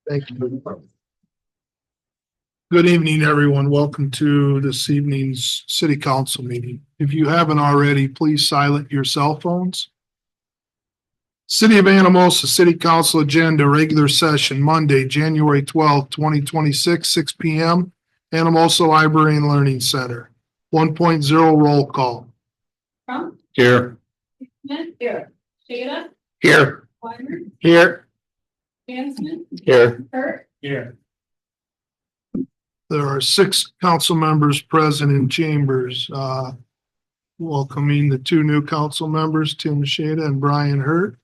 Thank you. Good evening, everyone. Welcome to this evening's city council meeting. If you haven't already, please silence your cell phones. City of Anamosa City Council Agenda, regular session, Monday, January 12th, 2026, 6 p.m. Anamosa Library and Learning Center. 1.0 roll call. Trump. Here. Smith. Here. Shada. Here. Weimer. Here. Stansman. Here. Hurt. Here. There are 6 council members present in chambers. Welcoming the 2 new council members, Tim Shada and Brian Hurt.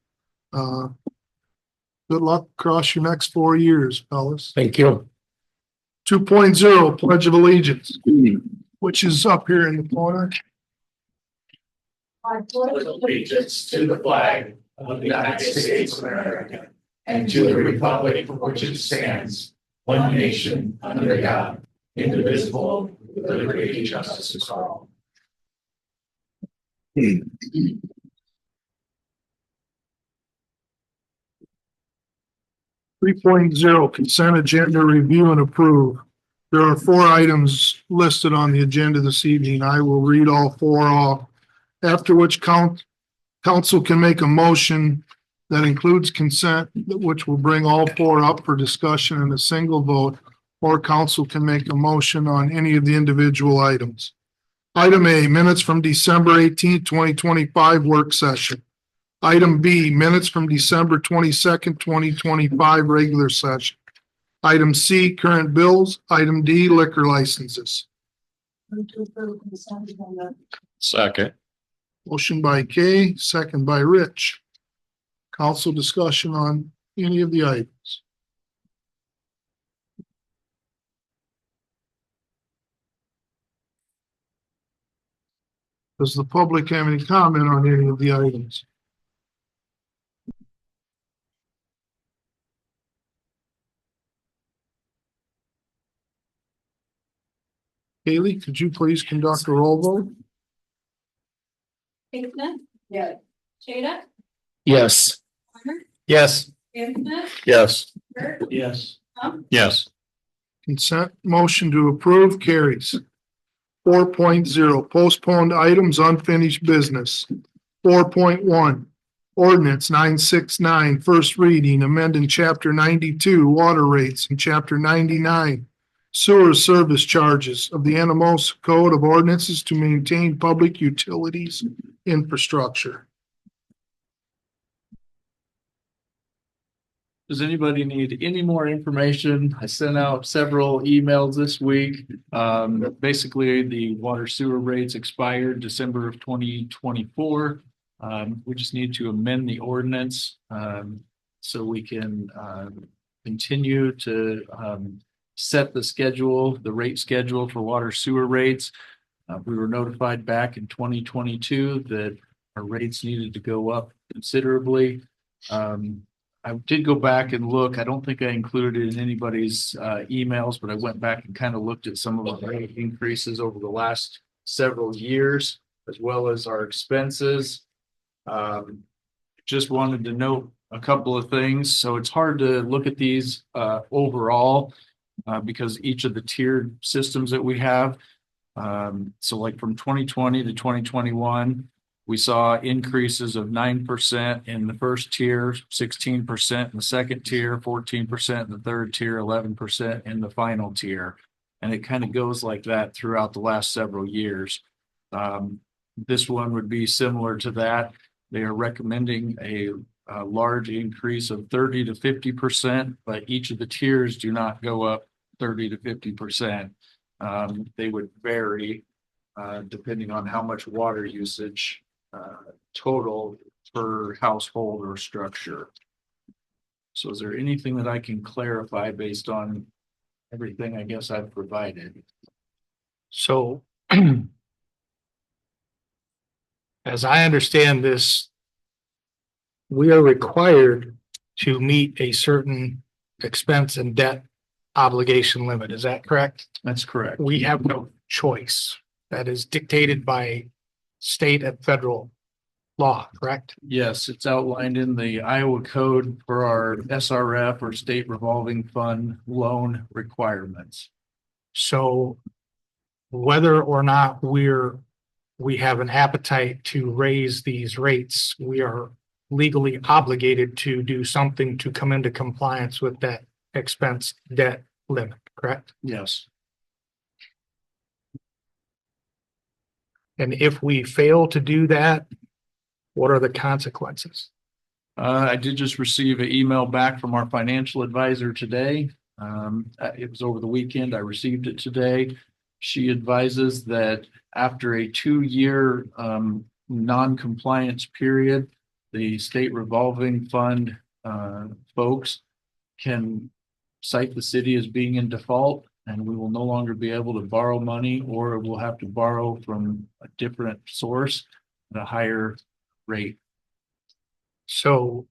Good luck across your next 4 years, fellas. Thank you. 2.0 Pledge of Allegiance, which is up here in the corner. I Allegiance to the flag of the United States of America and to the republic for which it stands, one nation under God, indivisible, with liberty and justice for all. 3.0 Consent Agenda Review and Approve. There are 4 items listed on the agenda this evening. I will read all 4 off, after which council can make a motion that includes consent, which will bring all 4 up for discussion in a single vote, or council can make a motion on any of the individual items. Item A, minutes from December 18th, 2025 work session. Item B, minutes from December 22nd, 2025 regular session. Item C, current bills. Item D, liquor licenses. Second. Motion by Kay, second by Rich. Council discussion on any of the items. Does the public have any comment on any of the items? Haley, could you please conduct a roll vote? Smith. Yes. Shada. Yes. Weimer. Yes. Stansman. Yes. Hurt. Yes. Trump. Yes. Consent motion to approve carries. 4.0 postponed items, unfinished business. 4.1 ordinance 969 first reading, amending chapter 92 water rates and chapter 99 sewer service charges of the Anamosa Code of Ordinances to maintain public utilities infrastructure. Does anybody need any more information? I sent out several emails this week. Basically, the water sewer rates expired December of 2024. We just need to amend the ordinance so we can continue to set the schedule, the rate schedule for water sewer rates. We were notified back in 2022 that our rates needed to go up considerably. I did go back and look. I don't think I included it in anybody's emails, but I went back and kind of looked at some of the rate increases over the last several years, as well as our expenses. Just wanted to note a couple of things. So it's hard to look at these overall because each of the tiered systems that we have. So like from 2020 to 2021, we saw increases of 9% in the first tier, 16% in the second tier, 14% in the third tier, 11% in the final tier. And it kind of goes like that throughout the last several years. This one would be similar to that. They are recommending a large increase of 30 to 50%, but each of the tiers do not go up 30 to 50%. They would vary depending on how much water usage total per household or structure. So is there anything that I can clarify based on everything I guess I've provided? So as I understand this, we are required to meet a certain expense and debt obligation limit. Is that correct? That's correct. We have no choice. That is dictated by state and federal law, correct? Yes, it's outlined in the Iowa code for our SRF or state revolving fund loan requirements. So whether or not we have an appetite to raise these rates, we are legally obligated to do something to come into compliance with that expense debt limit, correct? Yes. And if we fail to do that, what are the consequences? I did just receive an email back from our financial advisor today. It was over the weekend. I received it today. She advises that after a 2-year non-compliance period, the state revolving fund folks can cite the city as being in default, and we will no longer be able to borrow money, or we'll have to borrow from a different source at a higher rate. So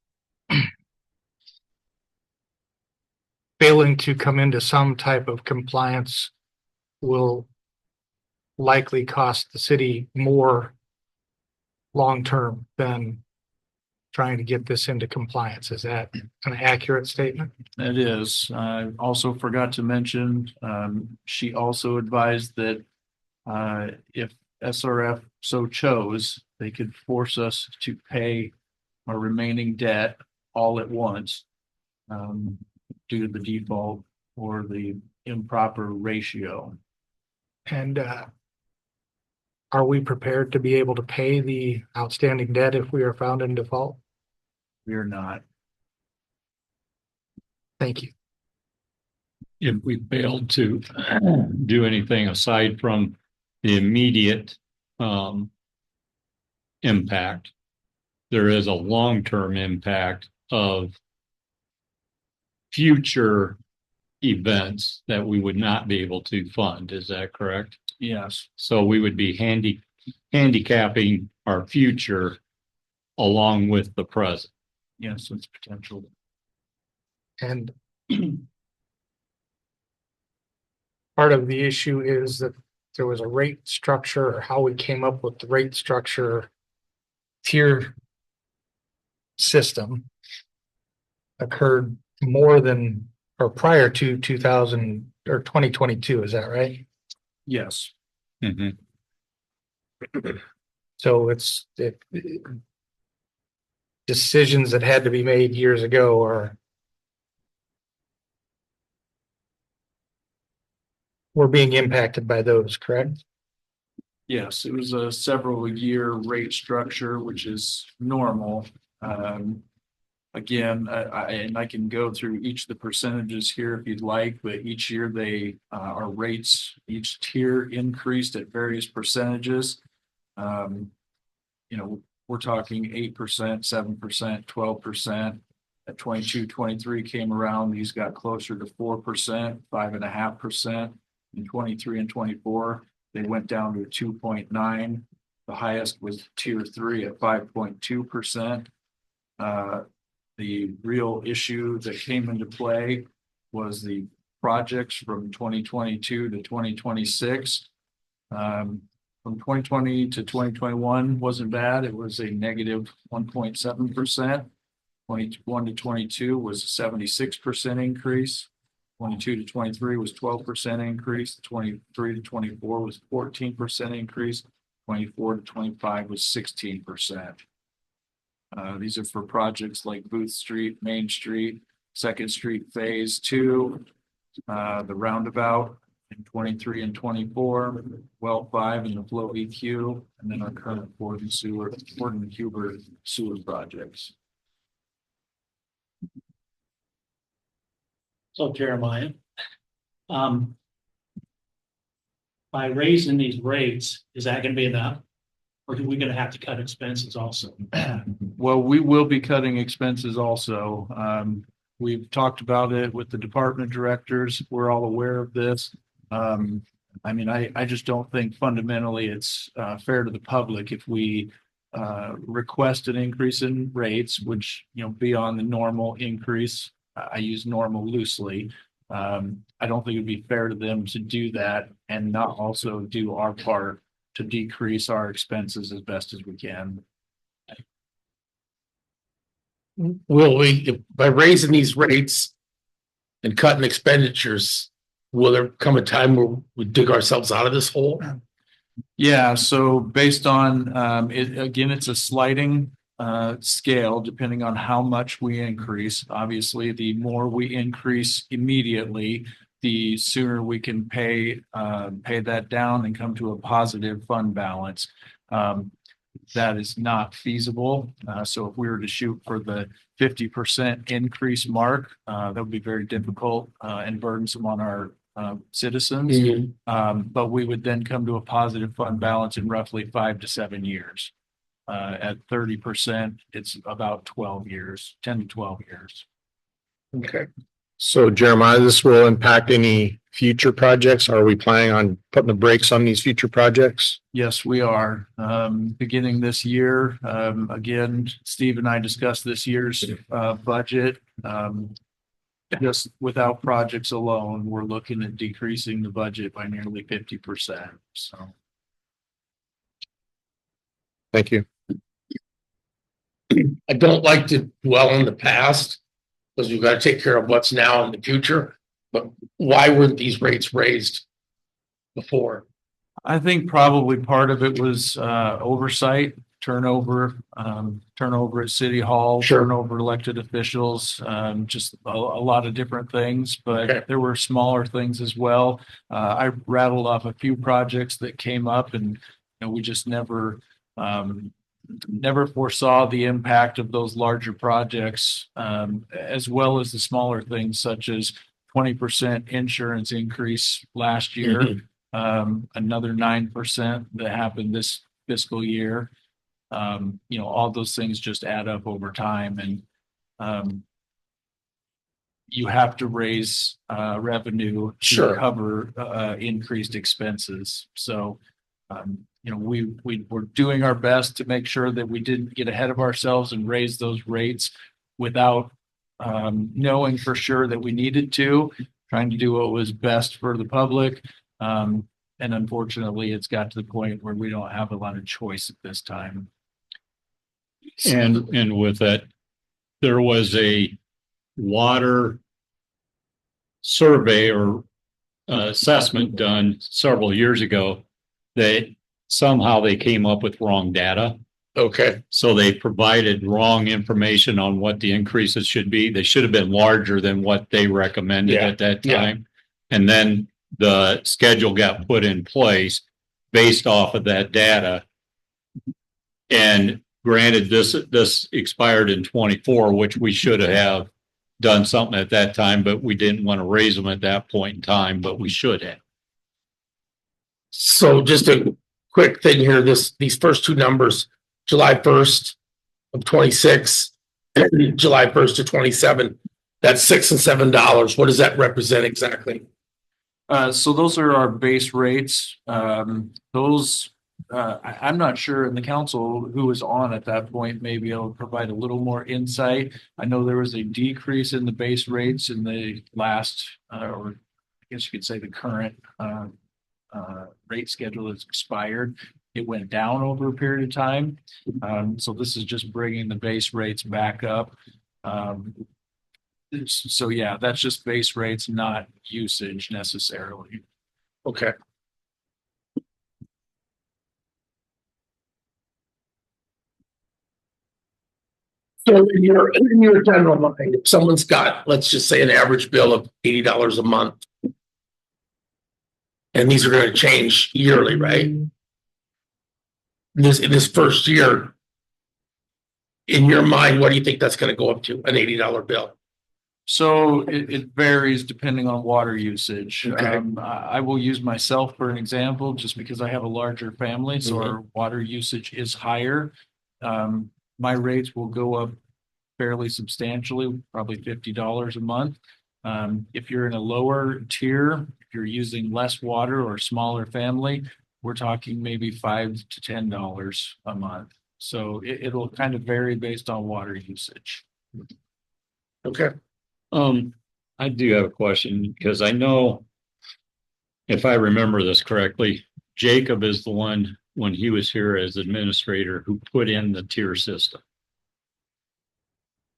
failing to come into some type of compliance will likely cost the city more long-term than trying to get this into compliance. Is that an accurate statement? It is. I also forgot to mention, she also advised that if SRF so chose, they could force us to pay our remaining debt all at once due to the default or the improper ratio. And are we prepared to be able to pay the outstanding debt if we are found in default? We are not. Thank you. If we failed to do anything aside from the immediate impact, there is a long-term impact of future events that we would not be able to fund. Is that correct? Yes. So we would be handicapping our future along with the present. Yes, it's potential. And part of the issue is that there was a rate structure, or how we came up with the rate structure tier system occurred more than or prior to 2000 or 2022. Is that right? Yes. Mhm. So decisions that had to be made years ago are we're being impacted by those, correct? Yes, it was a several year rate structure, which is normal. Again, I can go through each of the percentages here if you'd like, but each year our rates, each tier increased at various percentages. We're talking 8%, 7%, 12%. At 22, 23 came around, these got closer to 4%, 5.5%. In 23 and 24, they went down to 2.9. The highest was tier 3 at 5.2%. The real issue that came into play was the projects from 2022 to 2026. From 2020 to 2021 wasn't bad. It was a negative 1.7%. 21 to 22 was a 76% increase. 22 to 23 was 12% increase. 23 to 24 was 14% increase. 24 to 25 was 16%. These are for projects like Booth Street, Main Street, 2nd Street Phase 2, the roundabout in 23 and 24, well 5 and the flow EQ, and then our current Ford and Huber sewer projects. So Jeremiah, by raising these rates, is that going to be enough? Or are we going to have to cut expenses also? Well, we will be cutting expenses also. We've talked about it with the department directors. We're all aware of this. I just don't think fundamentally it's fair to the public if we request an increase in rates, which, beyond the normal increase. I use normal loosely. I don't think it'd be fair to them to do that and not also do our part to decrease our expenses as best as we can. will we, by raising these rates and cutting expenditures, will there come a time where we dig ourselves out of this hole? Yeah, so based on, it, again, it's a sliding scale depending on how much we increase. Obviously, the more we increase immediately, the sooner we can pay that down and come to a positive fund balance. That is not feasible. So if we were to shoot for the 50% increase mark, that would be very difficult and burdensome on our citizens. But we would then come to a positive fund balance in roughly 5 to 7 years. At 30%, it's about 12 years, 10 to 12 years. Okay. So Jeremiah, this will impact any future projects? Are we planning on putting the brakes on these future projects? Yes, we are. Beginning this year, again, Steve and I discussed this year's budget. Just without projects alone, we're looking at decreasing the budget by nearly 50%. So. Thank you. I don't like to dwell on the past because we've got to take care of what's now and the future. But why weren't these rates raised before? I think probably part of it was oversight, turnover at City Hall, Sure. turnover elected officials, just a lot of different things, but Okay. there were smaller things as well. I rattled off a few projects that came up and we just never foresaw the impact of those larger projects, as well as the smaller things such as 20% insurance increase last year. Another 9% that happened this fiscal year. All those things just add up over time, and you have to raise revenue to Sure. cover increased expenses. So, we were doing our best to make sure that we didn't get ahead of ourselves and raise those rates without knowing for sure that we needed to, trying to do what was best for the public. And unfortunately, it's got to the point where we don't have a lot of choice at this time. And with that, there was a water survey or assessment done several years ago that somehow they came up with wrong data. Okay. So they provided wrong information on what the increases should be. They should have been larger than what they recommended at that time. And then the schedule got put in place based off of that data. And granted, this expired in 24, which we should have done something at that time, but we didn't want to raise them at that point in time, but we should have. So just a quick thing here, these first two numbers, July 1st of 26, July 1st of 27, that's $6 and $7. What does that represent exactly? So those are our base rates. I'm not sure, and the council who was on at that point may be able to provide a little more insight. I know there was a decrease in the base rates in the last, or I guess you could say the current rate schedule that's expired. It went down over a period of time. So this is just bringing the base rates back up. So yeah, that's just base rates, not usage necessarily. Okay. So in your general mind, if someone's got, let's just say, an average bill of $80 a month, and these are going to change yearly, right? In this first year, in your mind, what do you think that's going to go up to? An $80 bill? So it varies depending on water usage. Okay. I will use myself for an example, just because I have a larger family, so our water usage is higher. My rates will go up fairly substantially, probably $50 a month. If you're in a lower tier, if you're using less water or a smaller family, we're talking maybe $5 to $10 a month. So it'll kind of vary based on water usage. Okay. I do have a question because I know, if I remember this correctly, Jacob is the one, when he was here as administrator, who put in the tier system.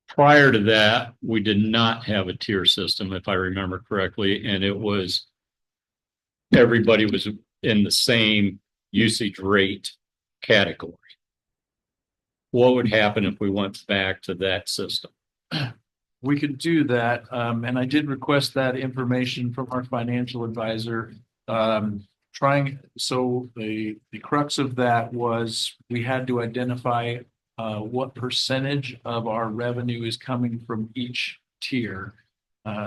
prior to that, we did not have a tier system, if I remember correctly, and it was everybody was in the same usage rate category. What would happen if we went back to that system? We could do that, and I did request that information from our financial advisor. So the crux of that was we had to identify what percentage of our revenue is coming from each tier.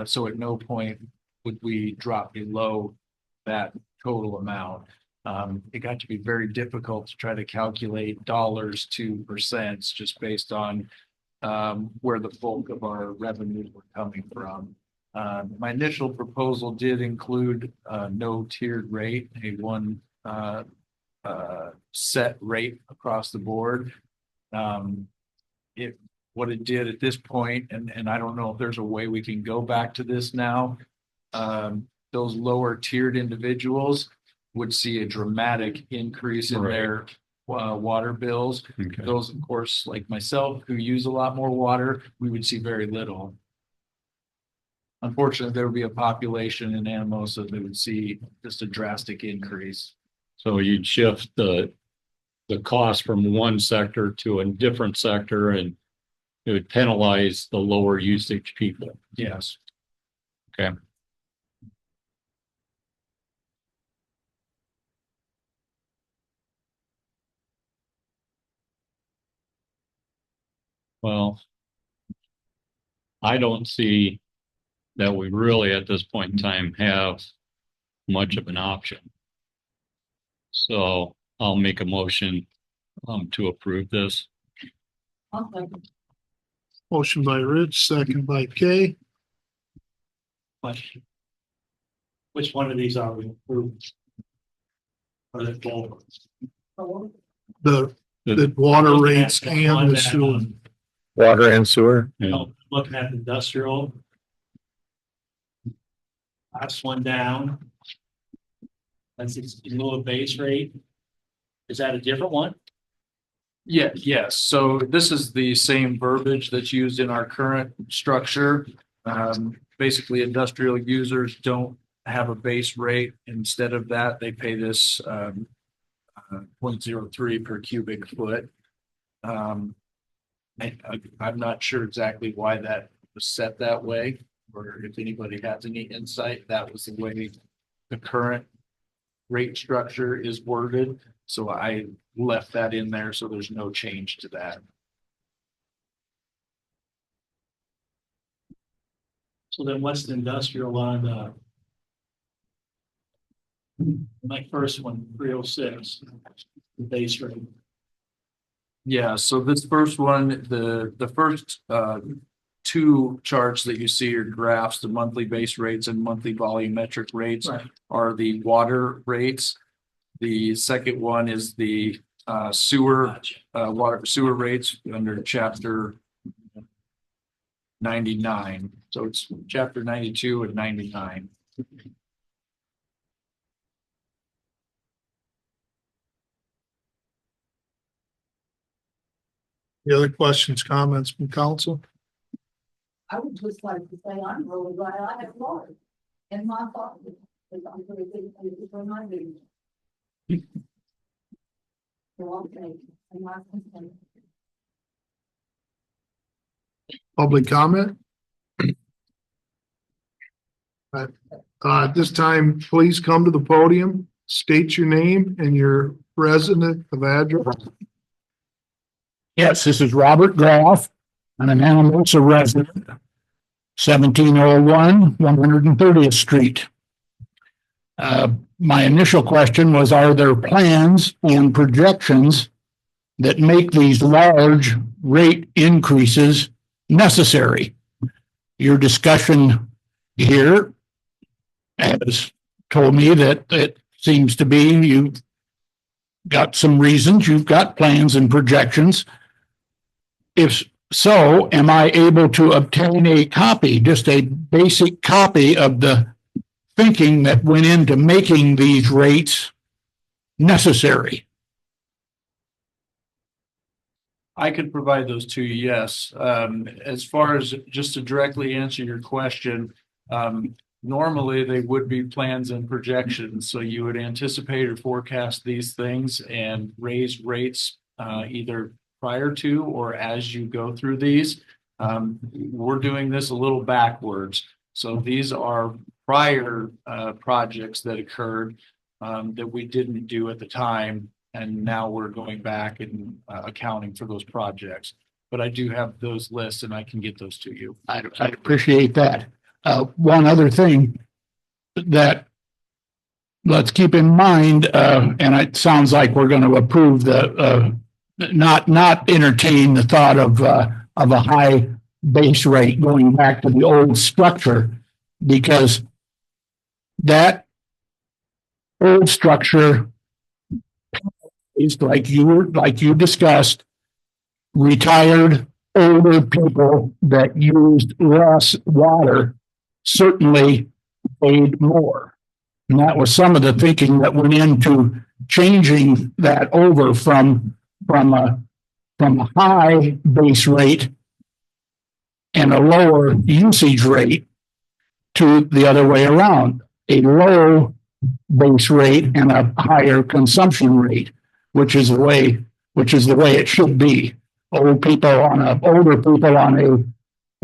So at no point would we drop below that total amount. It got to be very difficult to try to calculate dollars to percents just based on where the bulk of our revenues were coming from. My initial proposal did include no tiered rate, a one set rate across the board. What it did at this point, and I don't know if there's a way we can go back to this now. Those lower tiered individuals would see a dramatic increase in their water bills. Okay. Those, of course, like myself, who use a lot more water, we would see very little. Unfortunately, there would be a population in Anamosa that would see just a drastic increase. So you'd shift the cost from one sector to a different sector, and it would penalize the lower usage people. Yes. Okay. Well, I don't see that we really at this point in time have much of an option. So I'll make a motion to approve this. Motion by Rich, second by Kay. Question. Which one of these are we approving? Or the goal? The water rates and the sewer. Water and sewer. Yeah. Looking at industrial. Last one down. That's its lower base rate. Is that a different one? Yeah, yes. So this is the same verbiage that's used in our current structure. Basically, industrial users don't have a base rate. Instead of that, they pay this 0.03 per cubic foot. I'm not sure exactly why that was set that way, or if anybody has any insight. That was the way the current rate structure is worded. So I left that in there, so there's no change to that. So then what's the industrial on my first one, 306, the base rate? Yeah, so this first one, the first two charts that you see are graphs, the monthly base rates and monthly volumetric rates are the water rates. The second one is the sewer water sewer rates under chapter 99. So it's chapter 92 and 99. Any other questions, comments from council? I would just like to say I'm really glad I have water in my property. Because I'm pretty big for my baby. So okay, and my consent. Public comment? At this time, please come to the podium, state your name and your resident of address. Yes, this is Robert Graff. I'm an Anamosa resident, 1701, 130th Street. My initial question was, are there plans and projections that make these large rate increases necessary? Your discussion here has told me that it seems to be you've got some reasons, you've got plans and projections. If so, am I able to obtain a copy, just a basic copy of the thinking that went into making these rates necessary? I could provide those to you, yes. As far as just to directly answer your question, normally they would be plans and projections. So you would anticipate or forecast these things and raise rates either prior to or as you go through these. We're doing this a little backwards. So these are prior projects that occurred that we didn't do at the time. And now we're going back and accounting for those projects. But I do have those lists and I can get those to you. I appreciate that. One other thing that let's keep in mind, and it sounds like we're going to approve not entertain the thought of a high base rate going back to the old structure, because that old structure is like you discussed, retired older people that used less water certainly paid more. And that was some of the thinking that went into changing that over from a high base rate and a lower usage rate to the other way around, a low base rate and a higher consumption rate, which is the way it should be. Older people on a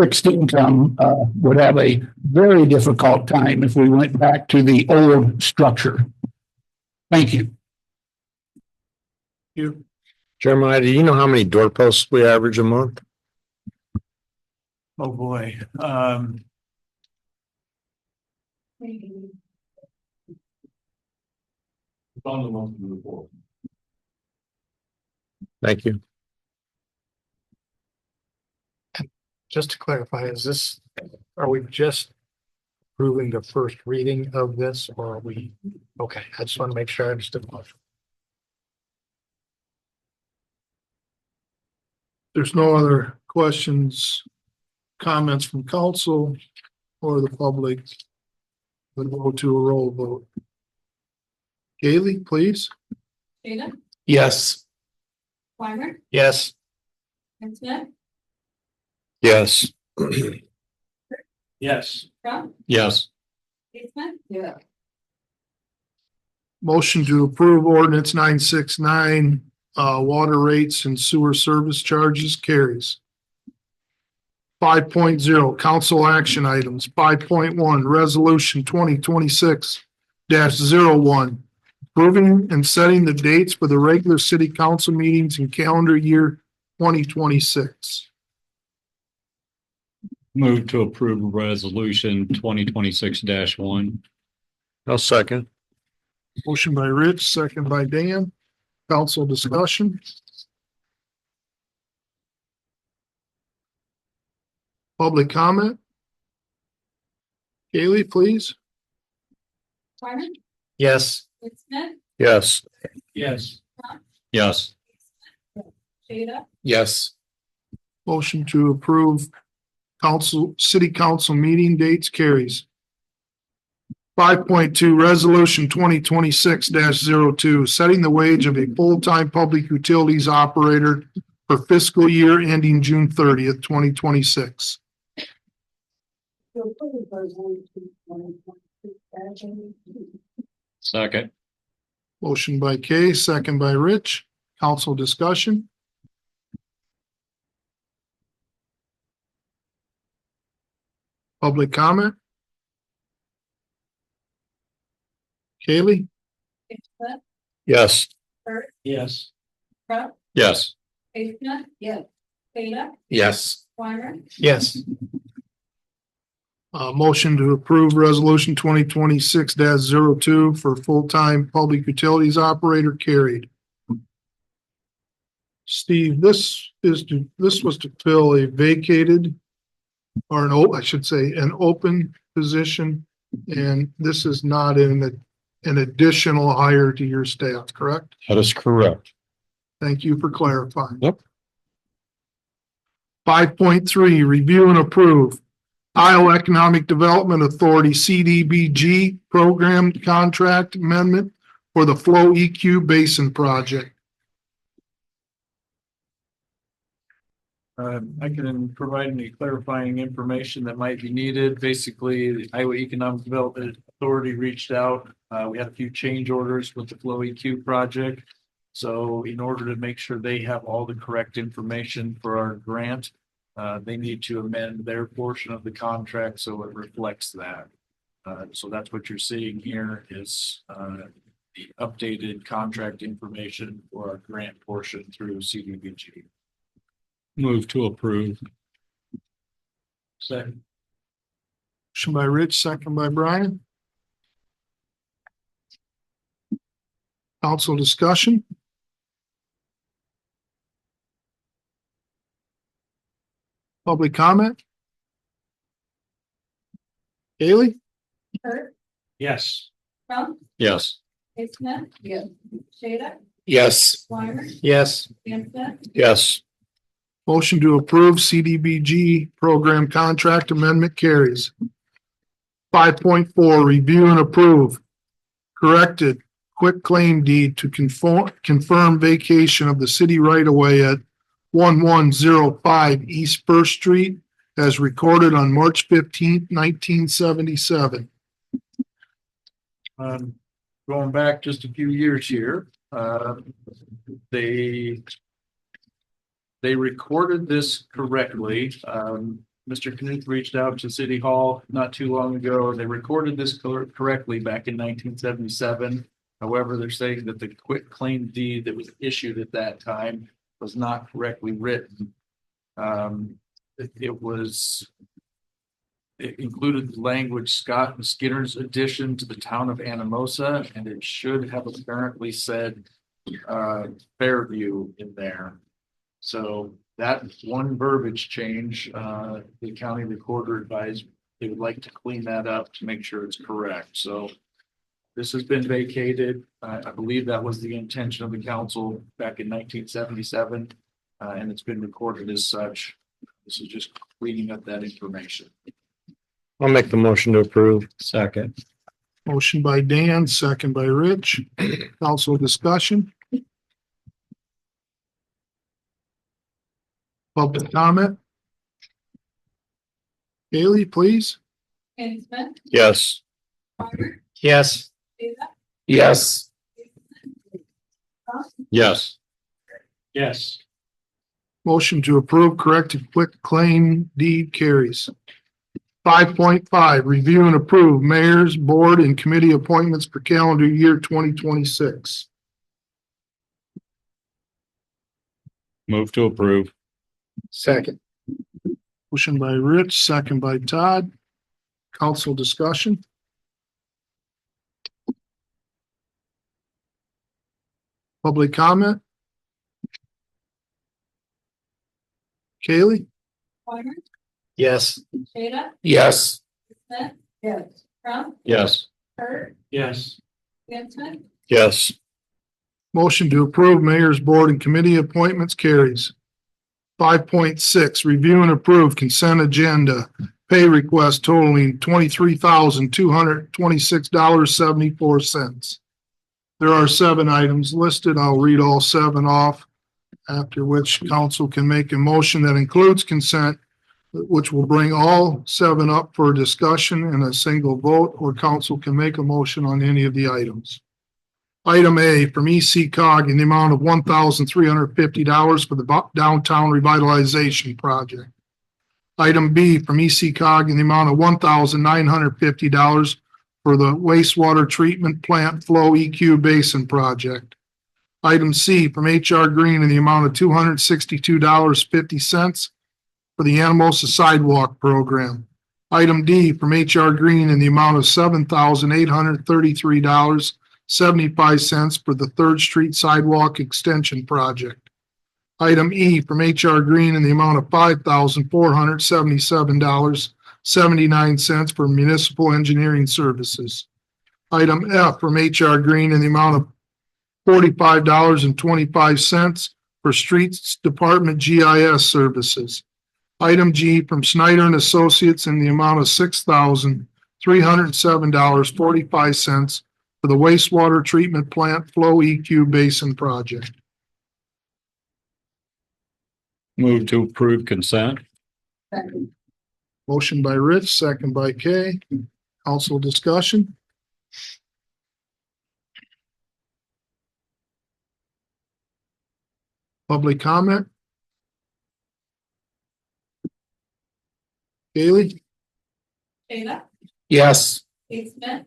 fixed income would have a very difficult time if we went back to the old structure. Thank you. Jeremiah, do you know how many doorposts we average a month? Oh, boy. On the monthly report. Thank you. Just to clarify, are we just approving the first reading of this, or are we, okay, I just want to make sure I understood the motion. There's no other questions, comments from council or the public. We'll go to a roll vote. Gailey, please. Jada, Yes. Weimer, Yes. and Smith, Yes. Yes. Crump, Yes. Baseman, Yeah. Motion to approve ordinance 969, water rates and sewer service charges carries. 5.0 council action items. 5.1 resolution 2026-01. Approving and setting the dates for the regular city council meetings in calendar year 2026. Move to approve resolution 2026-1. I'll second. Motion by Rich, second by Dan. Council discussion. Public comment. Kaylee, please. Weimer, Yes. and Smith, Yes. Yes. Yes. Jada, Yes. Motion to approve city council meeting dates carries. 5.2 resolution 2026-02, setting the wage of a full-time public utilities operator for fiscal year ending June 30th, 2026. So approve resolution 2026-02. Second. Motion by Kay, second by Rich. Council discussion. Public comment. Kaylee? Smith, Yes. Bert, Yes. Crump, Yes. Baseman, Yes. Jada, Yes. Weimer, Yes. Motion to approve resolution 2026-02 for full-time public utilities operator carried. Steve, this was to fill a vacated or I should say an open position. And this is not an additional hire to your staff, correct? That is correct. Thank you for clarifying. Yep. 5.3, review and approve Iowa Economic Development Authority CDBG program contract amendment for the Flow EQ Basin project. I can provide any clarifying information that might be needed. Basically, the Iowa Economic Development Authority reached out. We had a few change orders with the Flow EQ project. So in order to make sure they have all the correct information for our grant, they need to amend their portion of the contract so it reflects that. So that's what you're seeing here is the updated contract information for our grant portion through CDBG. Move to approve. Second. Motion by Rich, second by Brian. Council discussion? Public comment? Haley? Kurt, Yes. Crump, Yes. Smith. Yes. Shada, Yes. Weimer, Yes. Dan Smith, Yes. Motion to approve CDBG program contract amendment carries. 5.4, review and approve corrected quick claim deed to confirm vacation of the city right of way at 1105 East First Street as recorded on March 15th, 1977. Going back just a few years here, they recorded this correctly. Mr. Knuth reached out to City Hall not too long ago. They recorded this correctly back in 1977. However, they're saying that the quit claim deed that was issued at that time was not correctly written. It included the language Scott and Skinner's addition to the town of Anamosa, and it should have apparently said Fairview in there. So that one verbiage change, the county recorder advised they would like to clean that up to make sure it's correct. So this has been vacated. I believe that was the intention of the council back in 1977, and it's been recorded as such. This is just cleaning up that information. I'll make the motion to approve. Second. Motion by Dan, second by Rich. Council discussion? Public comment? Haley, please. Dan Smith, Yes. Weimer, Yes. Shada, Yes. Crump, Yes. Yes. Motion to approve corrected quick claim deed carries. 5.5, review and approve mayor's, board, and committee appointments for calendar year 2026. Move to approve. Second. Motion by Rich, second by Todd. Council discussion? Public comment? Kaylee? Weimer, Yes. Shada, Yes. Smith, Yes. Crump, Yes. Kurt, Yes. Dan Smith, Yes. Motion to approve mayor's, board, and committee appointments carries. 5.6, review and approve consent agenda, pay request totaling $23,226.74. There are 7 items listed. I'll read all 7 off, after which council can make a motion that includes consent, which will bring all 7 up for discussion in a single vote, or council can make a motion on any of the items. Item A from ECOG in the amount of $1,350 for the downtown revitalization project. Item B from ECOG in the amount of $1,950 for the wastewater treatment plant flow EQ basin project. Item C from HR Green in the amount of $262.50 for the Anamosa sidewalk program. Item D from HR Green in the amount of $7,833.75 for the 3rd Street Sidewalk Extension Project. Item E from HR Green in the amount of $5,477.79 for municipal engineering services. Item F from HR Green in the amount of $45.25 for Streets Department GIS services. Item G from Snyder and Associates in the amount of $6,307.45 for the wastewater treatment plant flow EQ basin project. Move to approve consent. Second. Motion by Rich, second by Kay. Council discussion. Public comment. Haley? Kayla, Yes. Kate Smith,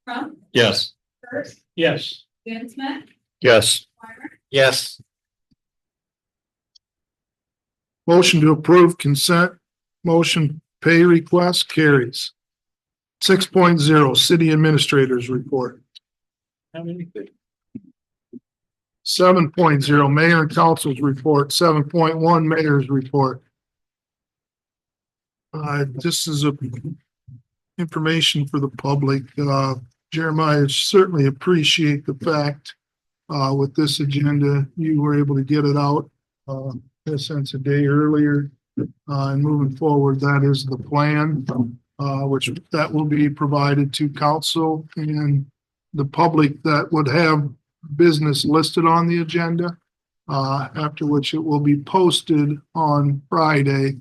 Crump, Yes. Hurst, Yes. Dan Smith, Yes. Weimer, Yes. Motion to approve consent. Motion pay request carries. 6.0 City Administrators Report. How many? 7.0 Mayor and Council's Report. 7.1 Mayor's Report. This is a information for the public. Jeremiah, certainly appreciate the fact with this agenda, you were able to get it out in a sense a day earlier. And moving forward, that is the plan, which that will be provided to council and the public that would have business listed on the agenda. After which it will be posted on Friday,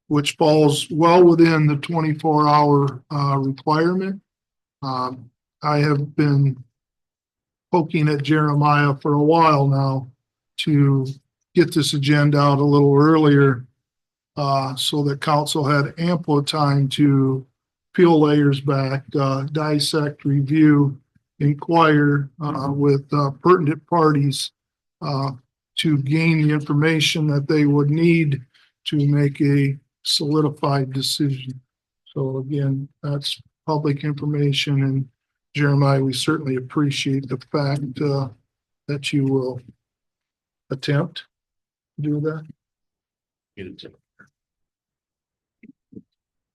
which falls well within the 24-hour requirement. I have been poking at Jeremiah for a while now to get this agenda out a little earlier, so that council had ample time to peel layers back, dissect, review, inquire with pertinent parties to gain the information that they would need to make a solidified decision. So again, that's public information, and Jeremiah, we certainly appreciate the fact that you will attempt to do that.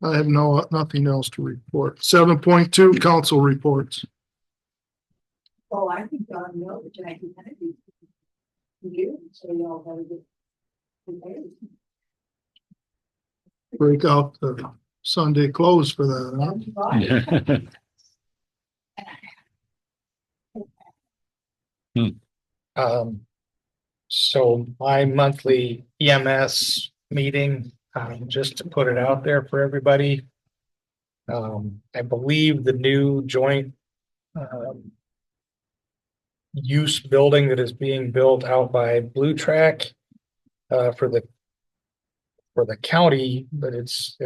I have nothing else to report. 7.2 council reports. Oh, I think y'all know that Jackie Kennedy. You, so y'all better get prepared. Break out the Sunday clothes for that, huh? Right. So my monthly EMS meeting, just to put it out there for everybody. I believe the new joint use building that is being built out by Blue Track for the county, but it's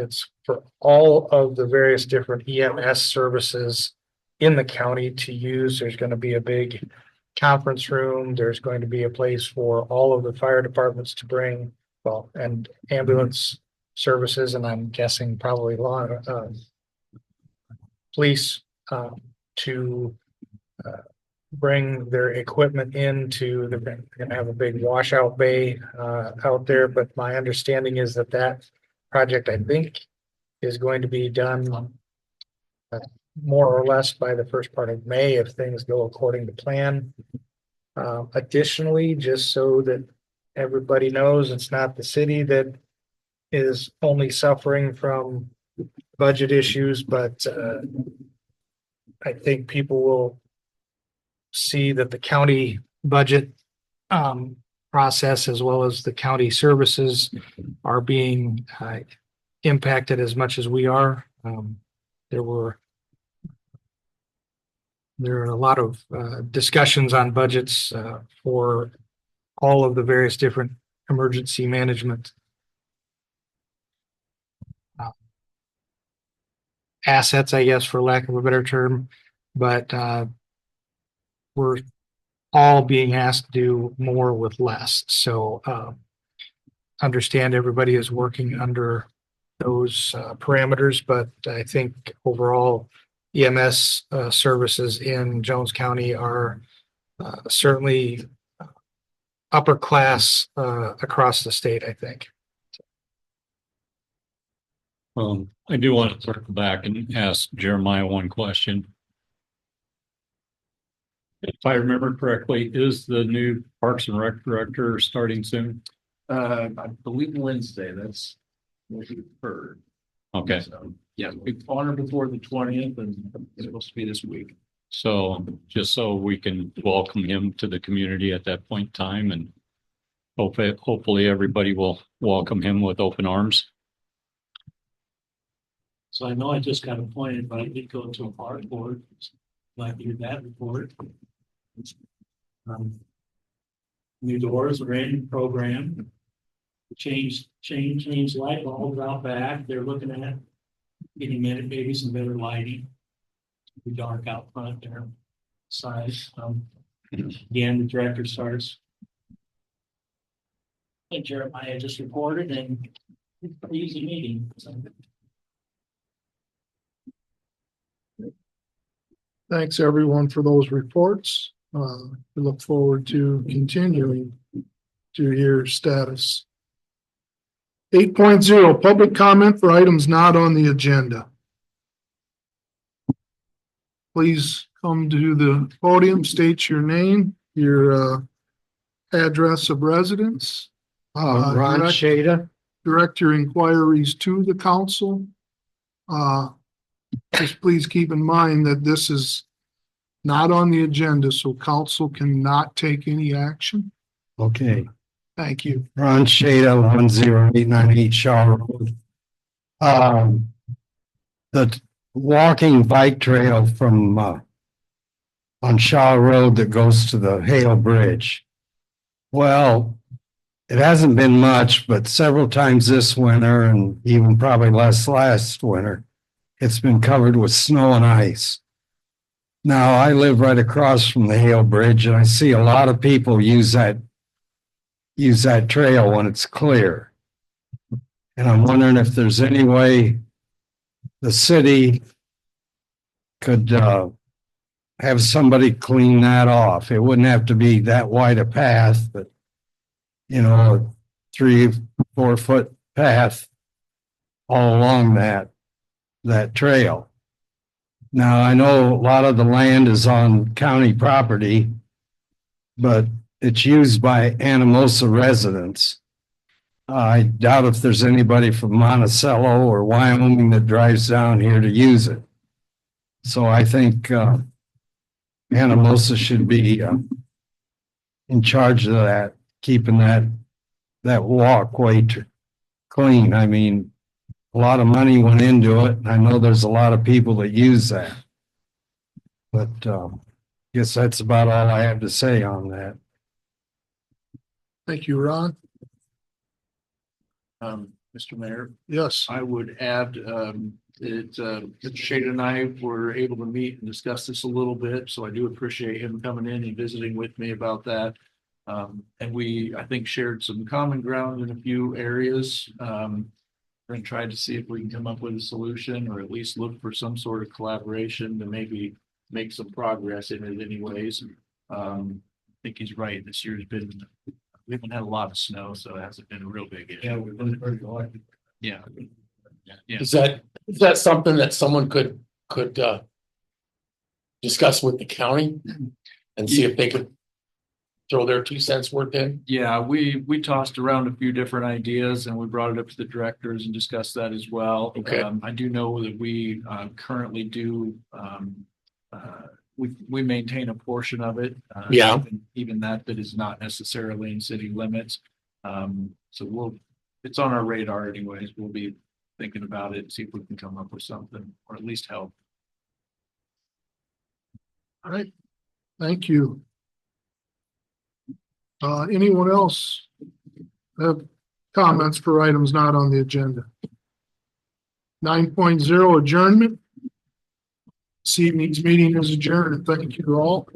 for all of the various different EMS services in the county to use. There's going to be a big conference room. There's going to be a place for all of the fire departments to bring, well, and ambulance services, and I'm guessing probably police to bring their equipment into they're going to have a big washout bay out there. But my understanding is that project, I think, is going to be done more or less by the first part of May if things go according to plan. Additionally, just so that everybody knows, it's not the city that is only suffering from budget issues, but I think people will see that the county budget process as well as the county services are being impacted as much as we are. There are a lot of discussions on budgets for all of the various different emergency management assets, I guess, for lack of a better term, but we're all being asked to do more with less. So understand everybody is working under those parameters, but I think overall EMS services in Jones County are certainly upper class across the state, I think. I do want to circle back and ask Jeremiah one question. If I remember correctly, is the new Parks and Rec director starting soon? I believe Wednesday, that's what we've heard. Okay, So, yeah, we honor before the 20th and it's supposed to be this week. so just so we can welcome him to the community at that point in time and hopefully everybody will welcome him with open arms. So I know I just got appointed, but I did go to a park board. Like to hear that report. New doors are in program. Change light bulbs out back. They're looking at getting maybe some better lighting. Be dark out front there. Size. Again, the director starts. And Jeremiah just reported and it's a pretty easy meeting. So. Thanks everyone for those reports. We look forward to continuing to hear status. 8.0 public comment for items not on the agenda. Please come to the podium, state your name, your address of residence. Ron Shada. Direct your inquiries to the council. Just please keep in mind that this is not on the agenda, so council cannot take any action. Okay. Thank you. Ron Shada, 10898 Shaw Road. The walking bike trail from on Shaw Road that goes to the Hale Bridge. Well, it hasn't been much, but several times this winter and even probably last winter, it's been covered with snow and ice. Now, I live right across from the Hale Bridge and I see a lot of people use that trail when it's clear. And I'm wondering if there's any way the city could have somebody clean that off. It wouldn't have to be that wide a path, but you know, a 3-4 foot path all along that trail. Now, I know a lot of the land is on county property, but it's used by Anamosa residents. I doubt if there's anybody from Monticello or Wyoming that drives down here to use it. So I think Anamosa should be in charge of that, keeping that walkway clean. I mean, a lot of money went into it. I know there's a lot of people that use that. But I guess that's about all I have to say on that. Thank you, Ron. Mr. Mayor, Yes. I would add that Mr. Shade and I were able to meet and discuss this a little bit. So I do appreciate him coming in and visiting with me about that. And we, I think, shared some common ground in a few areas. And try to see if we can come up with a solution or at least look for some sort of collaboration to maybe make some progress in it anyways. I think he's right. This year's been, we haven't had a lot of snow, so it hasn't been a real big issue. Yeah, we've been pretty lucky. Yeah. Yeah. Is that something that someone could discuss with the county and see if they could throw their 2 cents worth in? Yeah, we tossed around a few different ideas and we brought it up to the directors and discussed that as well. Okay. I do know that we currently do we maintain a portion of it. Yeah. Even that is not necessarily in city limits. So it's on our radar anyways. We'll be thinking about it, see if we can come up with something or at least help. All right. Thank you. Anyone else have comments for items not on the agenda? 9.0 adjournment. This evening's meeting is adjourned. Thank you all.